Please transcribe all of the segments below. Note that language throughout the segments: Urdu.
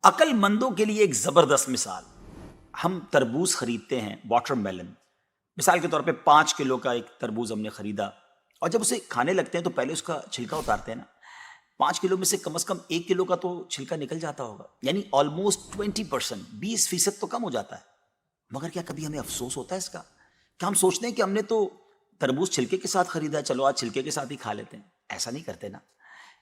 عقل مندوں کے لیے ایک زبردست مثال. ہم تربوز خریدتے ہیں، واٹر میلن. مثال کے طور پہ 5 کلو کا ایک تربوز ہم نے خریدا، اور جب اسے کھانے لگتے ہیں تو پہلے اس کا چھلکا اتارتے ہیں نا. 5 کلو میں سے کم از کم 1 کلو کا تو چھلکا نکل جاتا ہوگا، یعنی آلموسٹ 20%، 20% تو کم ہو جاتا ہے. مگر کیا کبھی ہمیں افسوس ہوتا ہے اس کا؟ کیا ہم سوچتے ہیں کہ ہم نے تو تربوز چھلکے کے ساتھ خریدا ہے، چلو آج چھلکے کے ساتھ ہی کھا لیتے ہیں؟ ایسا نہیں کرتے نا.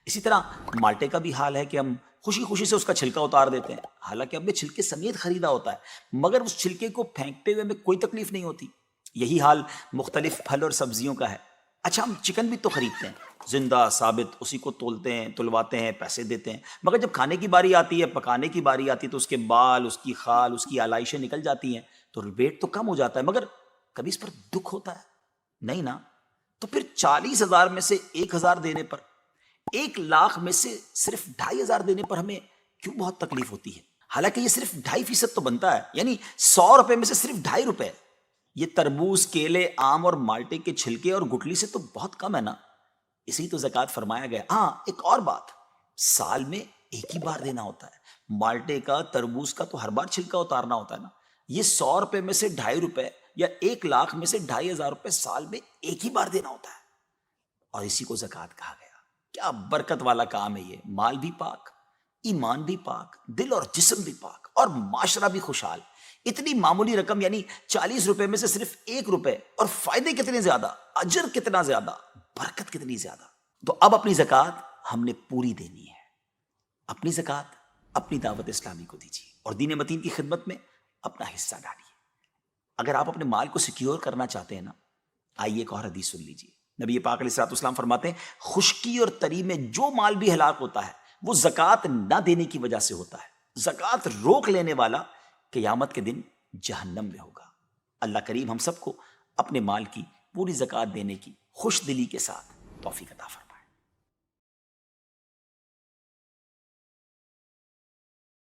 اسی طرح مالٹے کا بھی حال ہے کہ ہم خوشی خوشی سے اس کا چھلکا اتار دیتے ہیں، حالانکہ ہم نے چھلکے سمیت خریدا ہوتا ہے، مگر اس چھلکے کو پھینکتے ہوئے ہمیں کوئی تکلیف نہیں ہوتی. یہی حال مختلف پھل اور سبزیوں کا ہے. اچھا، ہم چکن بھی تو خریدتے ہیں، زندہ ثابت، اسی کو تولتے ہیں، تلواتے ہیں، پیسے دیتے ہیں، مگر جب کھانے کی باری آتی ہے، پکانے کی باری آتی ہے، تو اس کے بال، اس کی خال، اس کی آلائشیں نکل جاتی ہیں، تو ویٹ تو کم ہو جاتا ہے. مگر کبھی اس پر دکھ ہوتا ہے؟ نہیں نا. تو پھر 40,000 میں سے 1,000 دینے پر، 1,00,000 میں سے صرف 2,500 دینے پر ہمیں کیوں بہت تکلیف ہوتی ہے؟ حالانکہ یہ صرف 2.5% تو بنتا ہے، یعنی 100 روپے میں سے صرف 2.5 روپے. یہ تربوز، کیلے، آم اور مالٹے کے چھلکے اور گٹلی سے تو بہت کم ہے نا. اسی تو زکوٰۃ فرمایا گیا. ہاں، ایک اور بات، سال میں ایک ہی بار دینا ہوتا ہے. مالٹے کا، تربوز کا تو ہر بار چھلکا اتارنا ہوتا ہے نا. یہ 100 روپے میں سے 2.5 روپے یا 1,00,000 میں سے 2,500 روپے سال میں ایک ہی بار دینا ہوتا ہے، اور اسی کو زکوٰۃ کہا گیا. کیا برکت والا کام ہے یہ. مال بھی پاک، ایمان بھی پاک، دل اور جسم بھی پاک، اور معاشرہ بھی خوشحال. اتنی معمولی رقم، یعنی 40 روپے میں سے صرف 1 روپے، اور فائدے کتنے زیادہ، اجر کتنا زیادہ، برکت کتنی زیادہ. تو اب اپنی زکوٰۃ ہم نے پوری دینی ہے. اپنی زکوٰۃ اپنی دعوت اسلامی کو دیجیے، اور دین متین کی خدمت میں اپنا حصہ ڈالیے. اگر آپ اپنے مال کو سیکیور کرنا چاہتے ہیں نا، آئیے ایک اور حدیث سن لیجیے. نبی پاک علیہ الصلوۃ والسلام فرماتے ہیں، خشکی اور تری میں جو مال بھی ہلاک ہوتا ہے وہ زکوٰۃ نہ دینے کی وجہ سے ہوتا ہے. زکوٰۃ روک لینے والا قیامت کے دن جہنم میں ہوگا. اللہ کریم ہم سب کو اپنے مال کی پوری زکوٰۃ دینے کی خوش دلی کے ساتھ توفیق عطا فرمائے.